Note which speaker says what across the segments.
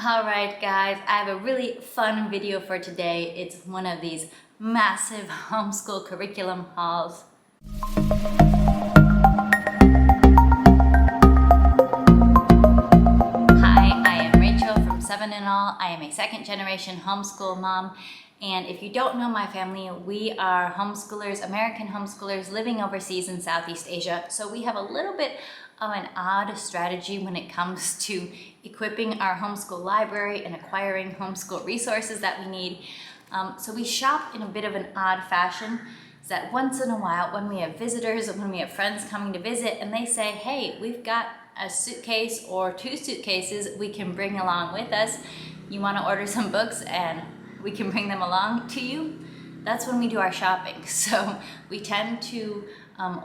Speaker 1: Alright guys, I have a really fun video for today. It's one of these massive homeschool curriculum hauls. Hi, I am Rachel from 7 in All. I am a second generation homeschool mom. And if you don't know my family, we are homeschoolers, American homeschoolers living overseas in Southeast Asia. So we have a little bit of an odd strategy when it comes to equipping our homeschool library and acquiring homeschool resources that we need. So we shop in a bit of an odd fashion. Is that once in a while when we have visitors and when we have friends coming to visit and they say, hey, we've got a suitcase or 2 suitcases we can bring along with us. You want to order some books and we can bring them along to you? That's when we do our shopping. So we tend to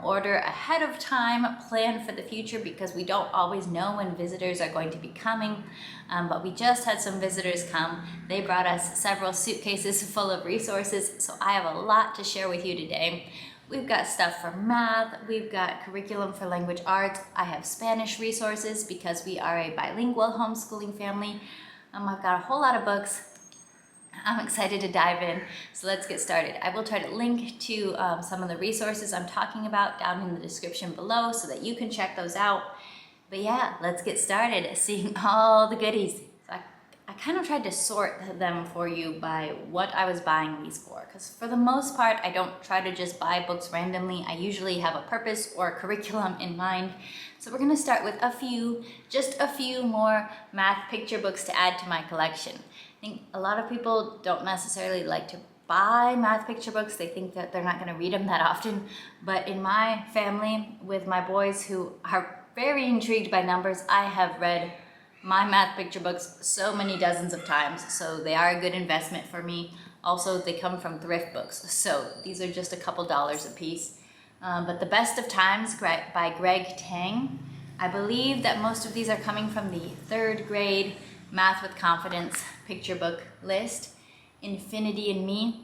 Speaker 1: order ahead of time, plan for the future because we don't always know when visitors are going to be coming. But we just had some visitors come. They brought us several suitcases full of resources. So I have a lot to share with you today. We've got stuff for math, we've got curriculum for language arts, I have Spanish resources because we are a bilingual homeschooling family. I've got a whole lot of books. I'm excited to dive in, so let's get started. I will try to link to some of the resources I'm talking about down in the description below so that you can check those out. But yeah, let's get started seeing all the goodies. So I kind of tried to sort them for you by what I was buying these for, because for the most part, I don't try to just buy books randomly. I usually have a purpose or a curriculum in mind. So we're gonna start with just a few more math picture books to add to my collection. I think a lot of people don't necessarily like to buy math picture books. They think that they're not going to read them that often. But in my family, with my boys who are very intrigued by numbers, I have read my math picture books so many dozens of times. So they are a good investment for me. Also, they come from thrift books. So these are just a couple dollars a piece. But The Best of Times by Greg Tang. I believe that most of these are coming from the 3rd grade Math with Confidence picture book list. Infinity and Me.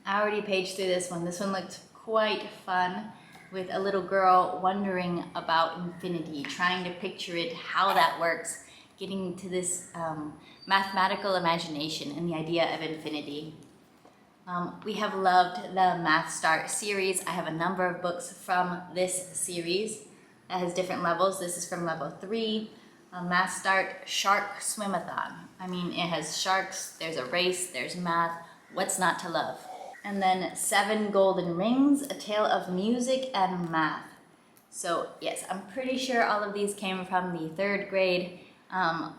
Speaker 1: I already paged through this one. This one looked quite fun, with a little girl wondering about infinity, trying to picture it, how that works, getting to this mathematical imagination and the idea of infinity. We have loved the Math Start series. I have a number of books from this series that has different levels. This is from level 3. Math Start Shark Swimathon. I mean, it has sharks, there's a race, there's math. What's not to love? And then 7 Golden Rings, A Tale of Music and Math. So yes, I'm pretty sure all of these came from the 3rd grade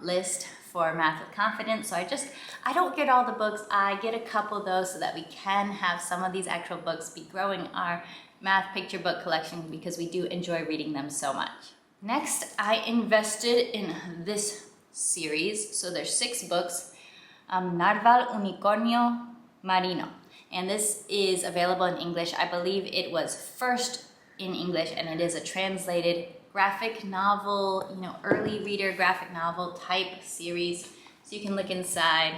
Speaker 1: list for Math with Confidence. So I don't get all the books. I get a couple though so that we can have some of these actual books be growing our math picture book collection because we do enjoy reading them so much. Next, I invested in this series. So there's 6 books, Narval Unicornio Marino. And this is available in English. I believe it was first in English, and it is a translated graphic novel, early reader graphic novel type series. So you can look inside.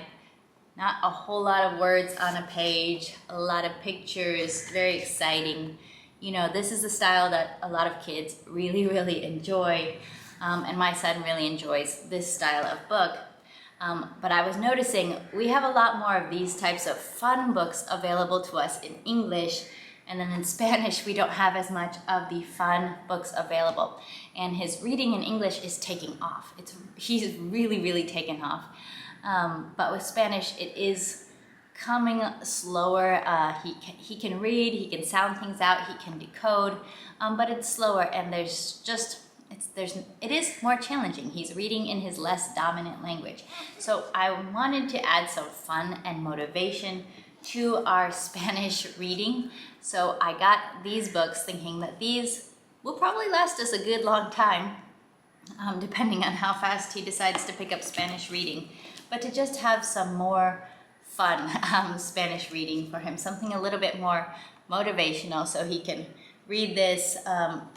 Speaker 1: Not a whole lot of words on a page, a lot of pictures, very exciting. This is the style that a lot of kids really, really enjoy. And my son really enjoys this style of book. But I was noticing we have a lot more of these types of fun books available to us in English. And then in Spanish, we don't have as much of the fun books available. And his reading in English is taking off. He's really, really taken off. But with Spanish, it is coming slower. He can read, he can sound things out, he can decode, but it's slower, and it is more challenging. He's reading in his less dominant language. So I wanted to add some fun and motivation to our Spanish reading. So I got these books thinking that these will probably last us a good long time, depending on how fast he decides to pick up Spanish reading. But to just have some more fun Spanish reading for him, something a little bit more motivational, so he can read this.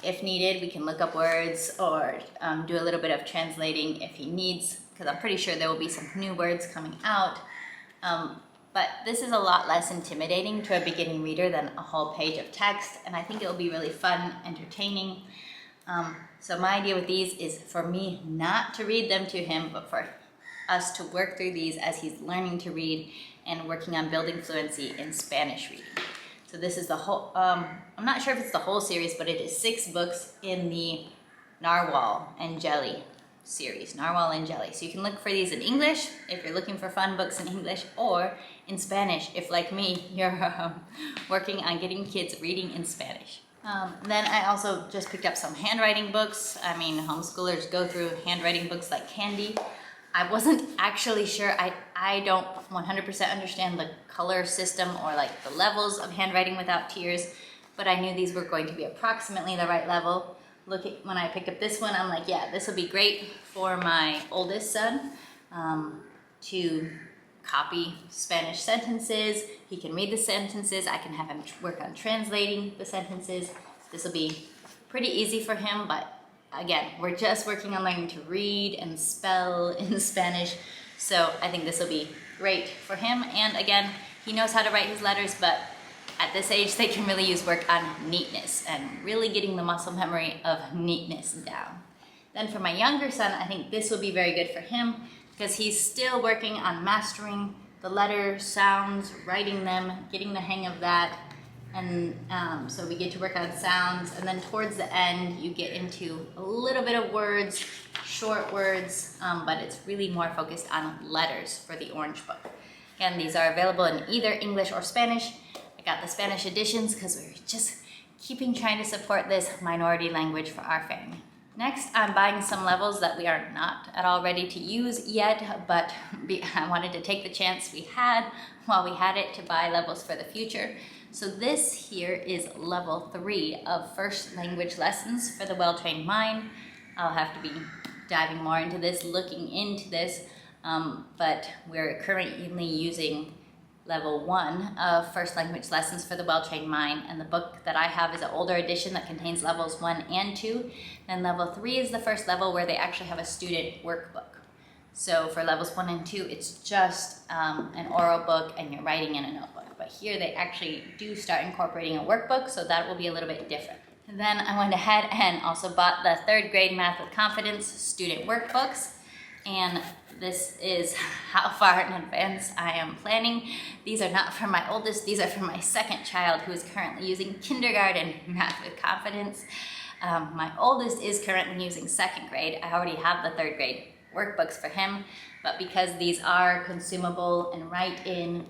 Speaker 1: If needed, we can look up words or do a little bit of translating if he needs, because I'm pretty sure there will be some new words coming out. But this is a lot less intimidating to a beginning reader than a whole page of text, and I think it will be really fun, entertaining. So my idea with these is for me not to read them to him, but for us to work through these as he's learning to read and working on building fluency in Spanish reading. So this is the whole, I'm not sure if it's the whole series, but it is 6 books in the Narwhal and Jelly series, Narwhal and Jelly. So you can look for these in English if you're looking for fun books in English, or in Spanish if, like me, you're working on getting kids reading in Spanish. Then I also just picked up some handwriting books. I mean, homeschoolers go through handwriting books like candy. I wasn't actually sure. I don't 100% understand the color system or like the levels of handwriting without tears, but I knew these were going to be approximately the right level. Look at when I picked up this one, I'm like, yeah, this will be great for my oldest son to copy Spanish sentences. He can read the sentences. I can have him work on translating the sentences. This will be pretty easy for him, but again, we're just working on learning to read and spell in Spanish. So I think this will be great for him. And again, he knows how to write his letters, but at this age, they can really use work on neatness and really getting the muscle memory of neatness down. Then for my younger son, I think this will be very good for him because he's still working on mastering the letter sounds, writing them, getting the hang of that. And so we get to work on sounds, and then towards the end, you get into a little bit of words, short words, but it's really more focused on letters for the Orange Book. Again, these are available in either English or Spanish. I got the Spanish editions because we're just trying to support this minority language for our family. Next, I'm buying some levels that we are not at all ready to use yet, but I wanted to take the chance we had while we had it to buy levels for the future. So this here is level 3 of first language lessons for the well-trained mind. I'll have to be diving more into this, looking into this, but we're currently using level 1 of first language lessons for the well-trained mind, and the book that I have is an older edition that contains levels 1 and 2. And level 3 is the first level where they actually have a student workbook. So for levels 1 and 2, it's just an oral book and you're writing in a notebook. But here they actually do start incorporating a workbook, so that will be a little bit different. And then I went ahead and also bought the 3rd grade Math with Confidence student workbooks. And this is how far in advance I am planning. These are not for my oldest, these are for my 2nd child who is currently using kindergarten Math with Confidence. My oldest is currently using 2nd grade. I already have the 3rd grade workbooks for him, but because these are consumable and write in,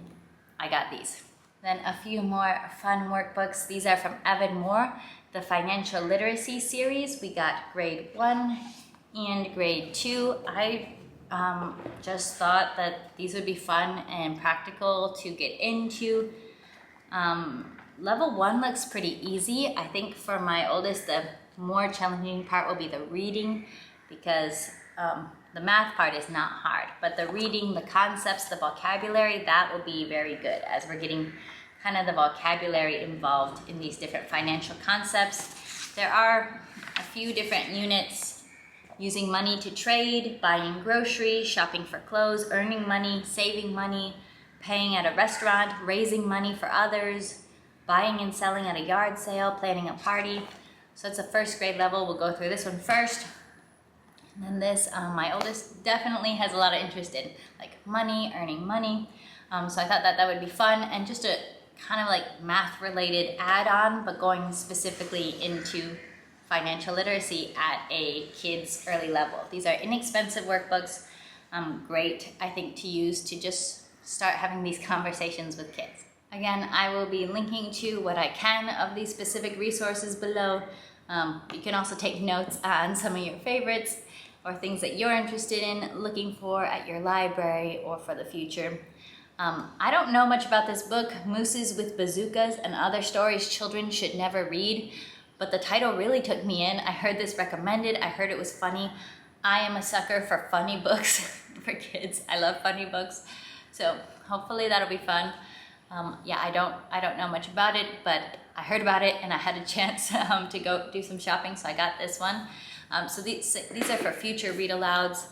Speaker 1: I got these. Then a few more fun workbooks. These are from Evan Moore, the Financial Literacy series. We got grade 1 and grade 2. I just thought that these would be fun and practical to get into. Level 1 looks pretty easy. I think for my oldest, the more challenging part will be the reading, because the math part is not hard, but the reading, the concepts, the vocabulary, that will be very good as we're getting kind of the vocabulary involved in these different financial concepts. There are a few different units: using money to trade, buying groceries, shopping for clothes, earning money, saving money, paying at a restaurant, raising money for others, buying and selling at a yard sale, planning a party. So it's a 1st grade level. We'll go through this one first. And then this, my oldest definitely has a lot of interest in, like money, earning money. So I thought that that would be fun, and just a kind of like math related add-on, but going specifically into financial literacy at a kid's early level. These are inexpensive workbooks, great I think to use to just start having these conversations with kids. Again, I will be linking to what I can of these specific resources below. You can also take notes on some of your favorites or things that you're interested in looking for at your library or for the future. I don't know much about this book, Mooses with Bazookas and Other Stories Children Should Never Read, but the title really took me in. I heard this recommended, I heard it was funny. I am a sucker for funny books for kids. I love funny books, so hopefully that'll be fun. Yeah, I don't know much about it, but I heard about it and I had a chance to go do some shopping, so I got this one. So these are for future read-alouds.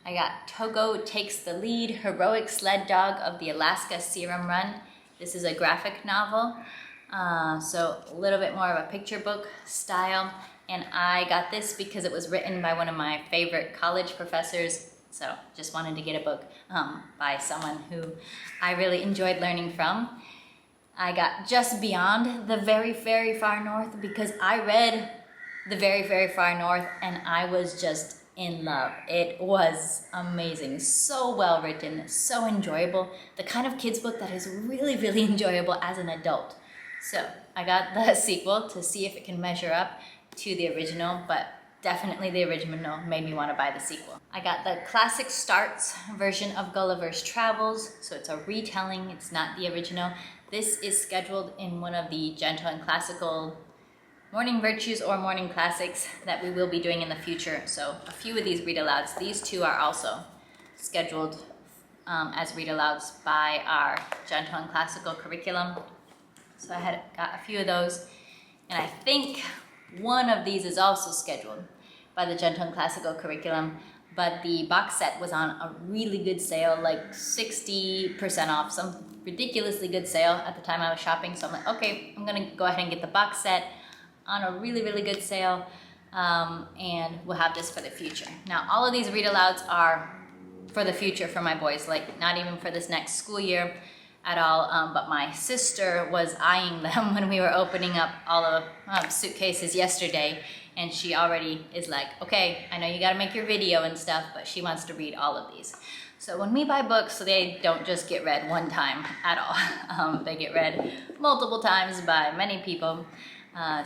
Speaker 1: I got Togo Takes the Lead, Heroic Sled Dog of the Alaska Serum Run. This is a graphic novel, so a little bit more of a picture book style. And I got this because it was written by one of my favorite college professors, So just wanted to get a book by someone who I really enjoyed learning from. I got Just Beyond the Very, Very Far North because I read The Very, Very Far North and I was just in love. It was amazing, so well written, so enjoyable. The kind of kids book that is really, really enjoyable as an adult. So I got the sequel to see if it can measure up to the original, but definitely the original made me want to buy the sequel. I got the Classic Starts version of Gulliver's Travels, so it's a retelling, it's not the original. This is scheduled in one of the gentle and classical morning virtues or morning classics that we will be doing in the future. So a few of these read alouds, these two are also scheduled as read alouds by our gentle and classical curriculum. So I had got a few of those, and I think one of these is also scheduled by the gentle and classical curriculum, but the box set was on a really good sale, like 60% off, some ridiculously good sale at the time I was shopping. So I'm like, okay, I'm gonna go ahead and get the box set on a really, really good sale, and we'll have this for the future. Now, all of these read alouds are for the future for my boys, like not even for this next school year at all, but my sister was eyeing them when we were opening up all of suitcases yesterday, and she already is like, okay, I know you gotta make your video and stuff, but she wants to read all of these. So when we buy books, they don't just get read one time at all. They get read multiple times by many people.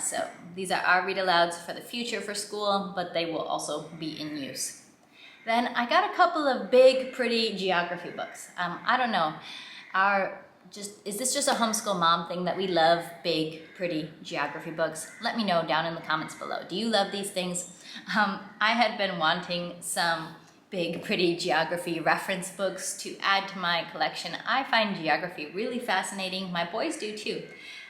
Speaker 1: So these are our read alouds for the future for school, but they will also be in use. Then I got a couple of big, pretty geography books. I don't know, is this just a homeschool mom thing that we love big, pretty geography books? Let me know down in the comments below. Do you love these things? I had been wanting some big, pretty geography reference books to add to my collection. I find geography really fascinating. My boys do too.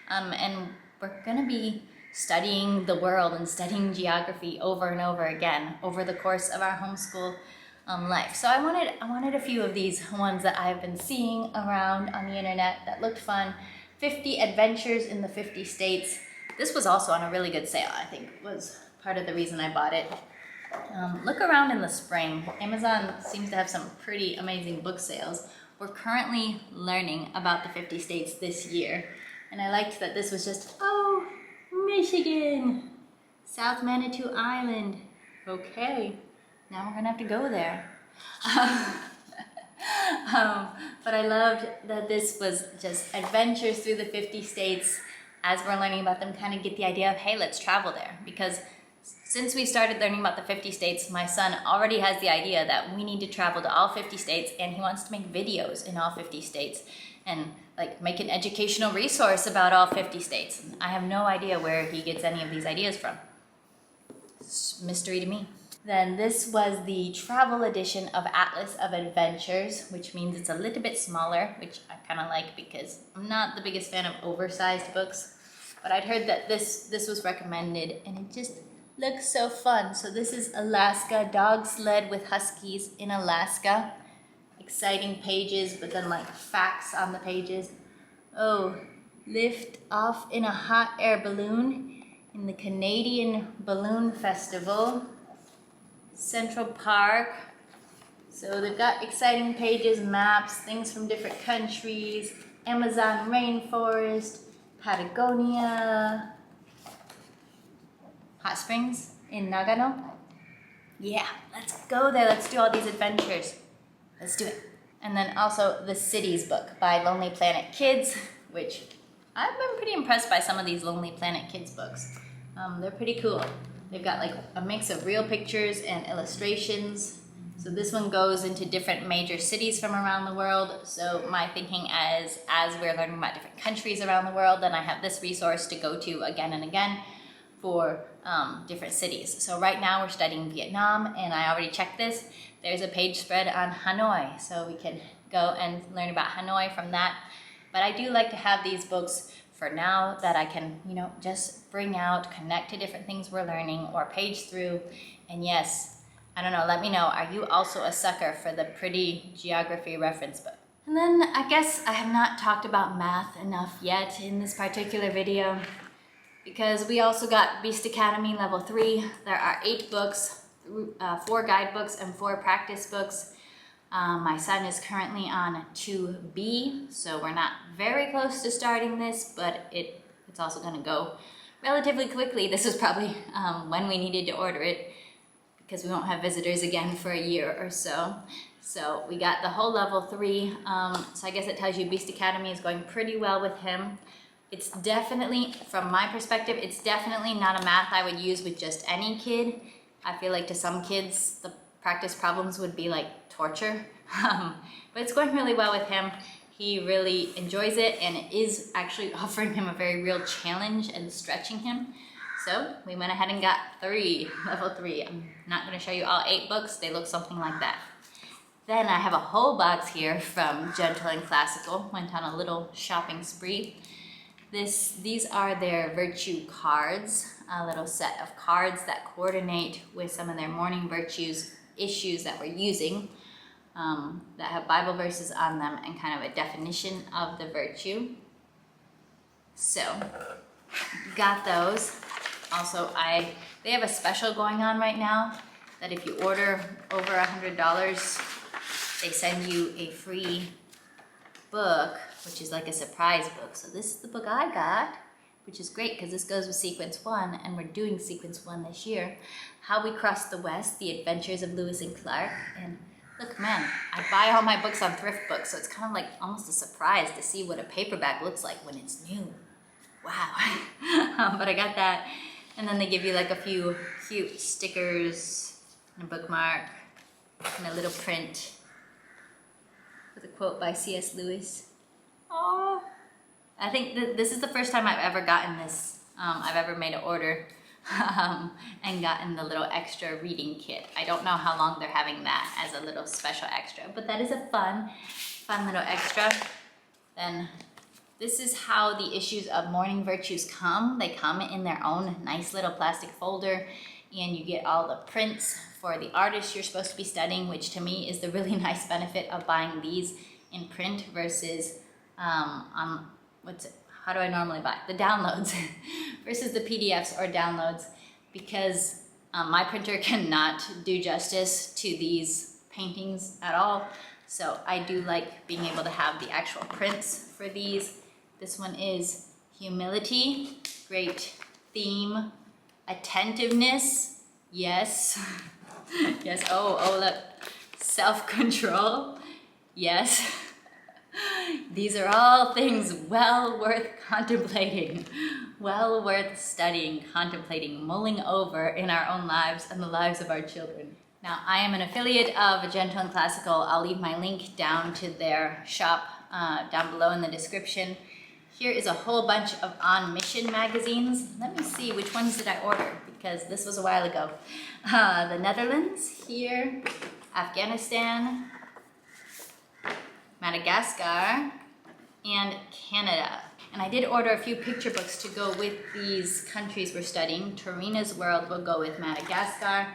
Speaker 1: And we're gonna be studying the world and studying geography over and over again over the course of our homeschool life. So I wanted a few of these ones that I've been seeing around on the internet that looked fun. 50 Adventures in the 50 States. This was also on a really good sale, I think was part of the reason I bought it. Look around in the spring. Amazon seems to have some pretty amazing book sales. We're currently learning about the 50 states this year, and I liked that this was just, oh, Michigan, South Manitou Island. Okay, now we're gonna have to go there. But I loved that this was just adventures through the 50 states. As we're learning about them, kind of get the idea of, hey, let's travel there. Because since we started learning about the 50 states, my son already has the idea that we need to travel to all 50 states, and he wants to make videos in all 50 states and like make an educational resource about all 50 states. I have no idea where he gets any of these ideas from. It's a mystery to me. Then this was the travel edition of Atlas of Adventures, which means it's a little bit smaller, which I kind of like because I'm not the biggest fan of oversized books. But I'd heard that this was recommended, and it just looks so fun. So this is Alaska, dog sled with huskies in Alaska. Exciting pages, but then like facts on the pages. Oh, lift off in a hot air balloon in the Canadian Balloon Festival. Central Park. So they've got exciting pages, maps, things from different countries, Amazon rainforest, Patagonia, hot springs in Nagano. Yeah, let's go there. Let's do all these adventures. Let's do it. And then also the Cities book by Lonely Planet Kids, which I've been pretty impressed by some of these Lonely Planet Kids books. They're pretty cool. They've got like a mix of real pictures and illustrations. So this one goes into different major cities from around the world. So my thinking as we're learning about different countries around the world, then I have this resource to go to again and again for different cities. So right now we're studying Vietnam, and I already checked this. There's a page spread on Hanoi, so we can go and learn about Hanoi from that. But I do like to have these books for now that I can, just bring out, connect to different things we're learning, or page through. And yes, I don't know, let me know, are you also a sucker for the pretty geography reference book? And then I guess I have not talked about math enough yet in this particular video, because we also got Beast Academy Level 3. There are 8 books, 4 guidebooks and 4 practice books. My son is currently on 2B, so we're not very close to starting this, but it's also going to go relatively quickly. This is probably when we needed to order it, because we won't have visitors again for a year or so. So we got the whole level 3. So I guess it tells you Beast Academy is going pretty well with him. It's definitely, from my perspective, it's definitely not a math I would use with just any kid. I feel like to some kids, the practice problems would be like torture. But it's going really well with him. He really enjoys it, and it is actually offering him a very real challenge and stretching him. So we went ahead and got 3, level 3. I'm not going to show you all 8 books. They look something like that. Then I have a whole box here from Gentle and Classical. Went on a little shopping spree. These are their virtue cards, a little set of cards that coordinate with some of their morning virtues issues that we're using, that have Bible verses on them and kind of a definition of the virtue. So, got those. Also, they have a special going on right now that if you order over $100, they send you a free book, which is like a surprise book. So this is the book I got, which is great because this goes with Sequence 1, and we're doing Sequence 1 this year. How We Crossed the West, The Adventures of Lewis and Clark. And look, man, I buy all my books on thrift books, so it's kind of like almost a surprise to see what a paperback looks like when it's new. Wow. But I got that. And then they give you like a few cute stickers and a bookmark and a little print with a quote by C.S. Lewis. Oh, I think this is the first time I've ever gotten this. I've ever made an order and gotten the little extra reading kit. I don't know how long they're having that as a little special extra, but that is a fun little extra. Then this is how the issues of morning virtues come. They come in their own nice little plastic folder, and you get all the prints for the artists you're supposed to be studying, which to me is the really nice benefit of buying these in print versus how do I normally buy? The downloads versus the PDFs or downloads, because my printer cannot do justice to these paintings at all. So I do like being able to have the actual prints for these. This one is humility, great theme, attentiveness, yes, yes, oh look, self-control, yes. These are all things well worth contemplating, well worth studying, contemplating, mulling over in our own lives and the lives of our children. Now, I am an affiliate of Gentle and Classical. I'll leave my link down to their shop down below in the description. Here is a whole bunch of On Mission magazines. Let me see, which ones did I order? Because this was a while ago. The Netherlands, here, Afghanistan, Madagascar, and Canada. And I did order a few picture books to go with these countries we're studying. Torina's World will go with Madagascar,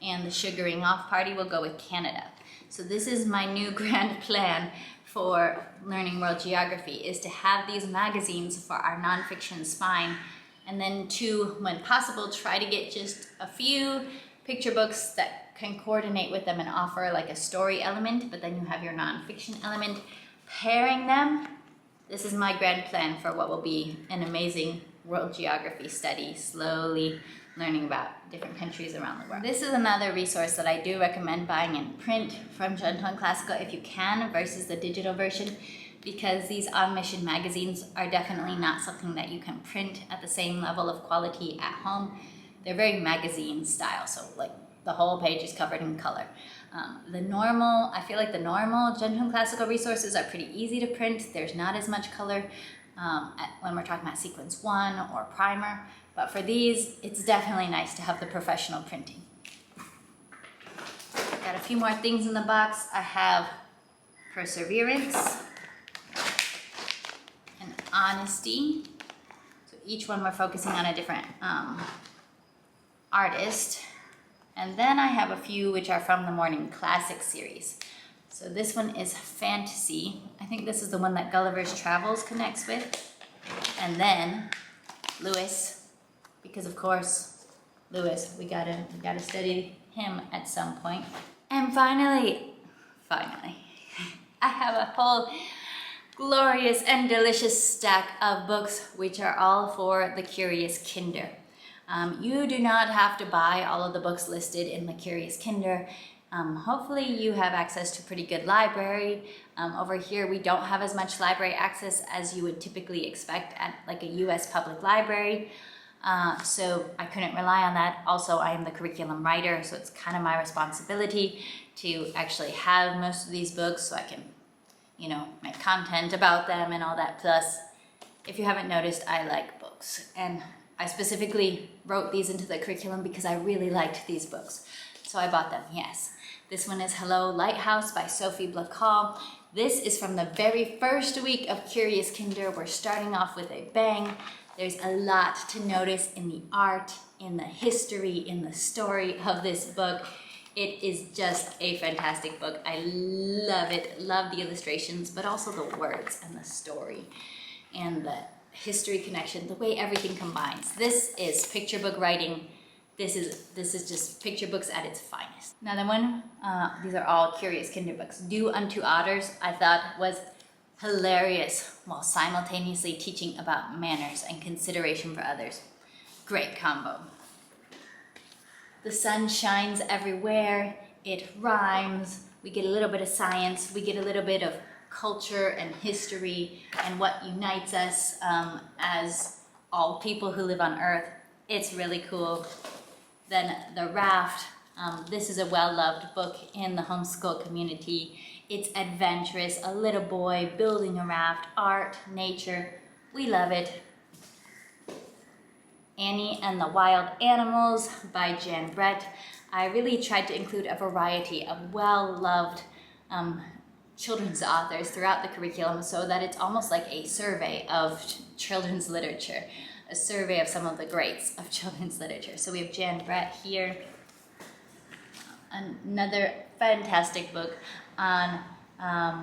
Speaker 1: and the Sugaring Off Party will go with Canada. So this is my new grand plan for learning world geography, is to have these magazines for our nonfiction spine, and then to, when possible, try to get just a few picture books that can coordinate with them and offer like a story element, but then you have your nonfiction element. Pairing them, this is my grand plan for what will be an amazing world geography study, slowly learning about different countries around the world. This is another resource that I do recommend buying in print from Gentle and Classical if you can, versus the digital version, because these On Mission magazines are definitely not something that you can print at the same level of quality at home. They're very magazine style, so like the whole page is covered in color. I feel like the normal Gentle and Classical resources are pretty easy to print. There's not as much color when we're talking about Sequence 1 or Primer, but for these, it's definitely nice to have the professional printing. Got a few more things in the box. I have Perseverance and Honesty. So each one we're focusing on a different artist. And then I have a few which are from the Morning Classic series. So this one is Fantasy. I think this is the one that Gulliver's Travels connects with. And then Lewis, because of course, Lewis, we gotta study him at some point. And finally, I have a whole glorious and delicious stack of books which are all for the Curious Kinder. You do not have to buy all of the books listed in the Curious Kinder. Hopefully you have access to a pretty good library. Over here we don't have as much library access as you would typically expect at like a US public library. So I couldn't rely on that. Also, I am the curriculum writer, so it's kind of my responsibility to actually have most of these books so I can, you know, make content about them and all that. Plus, if you haven't noticed, I like books. And I specifically wrote these into the curriculum because I really liked these books. So I bought them, yes. This one is Hello Lighthouse by Sophie Blacall. This is from the very first week of Curious Kinder. We're starting off with a bang. There's a lot to notice in the art, in the history, in the story of this book. It is just a fantastic book. I love it, love the illustrations, but also the words and the story and the history connection, the way everything combines. This is picture book writing. This is just picture books at its finest. Now the one, these are all Curious Kinder books. Do Unto Otters, I thought was hilarious while simultaneously teaching about manners and consideration for others. Great combo. The sun shines everywhere, it rhymes, we get a little bit of science, we get a little bit of culture and history and what unites us as all people who live on Earth. It's really cool. Then The Raft. This is a well-loved book in the homeschool community. It's adventurous, a little boy building a raft, art, nature. We love it. Annie and the Wild Animals by Jan Brett. I really tried to include a variety of well-loved children's authors throughout the curriculum so that it's almost like a survey of children's literature, a survey of some of the greats of children's literature. So we have Jan Brett here. Another fantastic book on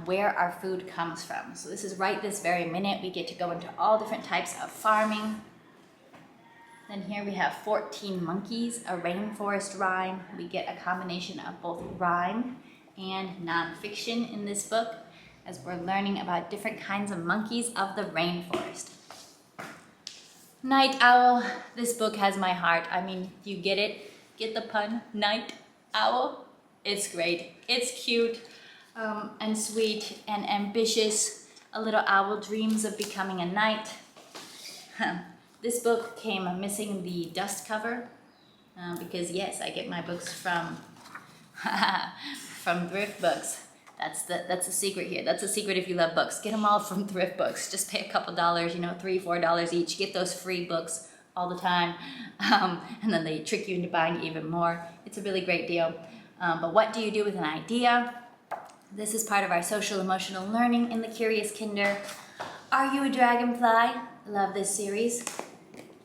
Speaker 1: where our food comes from. So this is right this very minute. We get to go into all different types of farming. Then here we have 14 Monkeys, a rainforest rhyme. We get a combination of both rhyme and nonfiction in this book as we're learning about different kinds of monkeys of the rainforest. Night Owl, this book has my heart. I mean, you get it? Get the pun? Night Owl? It's great. It's cute and sweet and ambitious. A little owl dreams of becoming a knight. This book came missing the dust cover because yes, I get my books from from thrift books. That's the secret here. That's a secret if you love books. Get them all from thrift books. Just pay a couple dollars, you know, $3, $4 each. Get those free books all the time, and then they trick you into buying even more. It's a really great deal. But what do you do with an idea? This is part of our social emotional learning in the Curious Kinder. Are you a dragonfly? Love this series.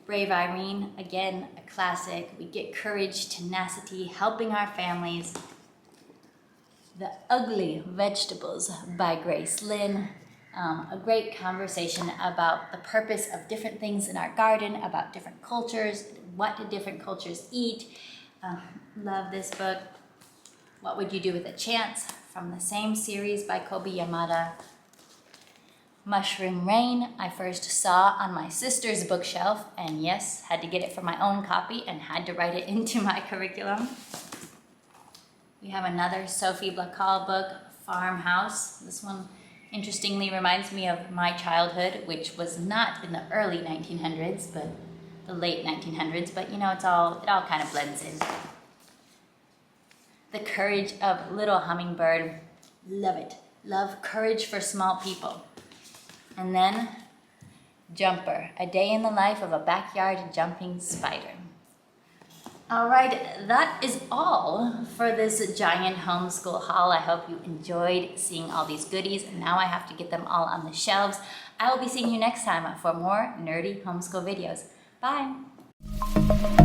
Speaker 1: Brave Irene, again, a classic. We get courage, tenacity, helping our families. The Ugly Vegetables by Grace Lynn. A great conversation about the purpose of different things in our garden, about different cultures, what do different cultures eat. Love this book. What Would You Do with a Chance? From the same series by Kobe Yamada. Mushroom Rain, I first saw on my sister's bookshelf, and yes, had to get it for my own copy and had to write it into my curriculum. We have another Sophie Blacall book, Farmhouse. This one, interestingly, reminds me of my childhood, which was not in the early 1900s, but the late 1900s. But you know, it all kind of blends in. The Courage of Little Hummingbird, love it. Love Courage for Small People. And then Jumper, A Day in the Life of a Backyard Jumping Spider. All right, that is all for this giant homeschool haul. I hope you enjoyed seeing all these goodies. And now I have to get them all on the shelves. I will be seeing you next time for more nerdy homeschool videos. Bye.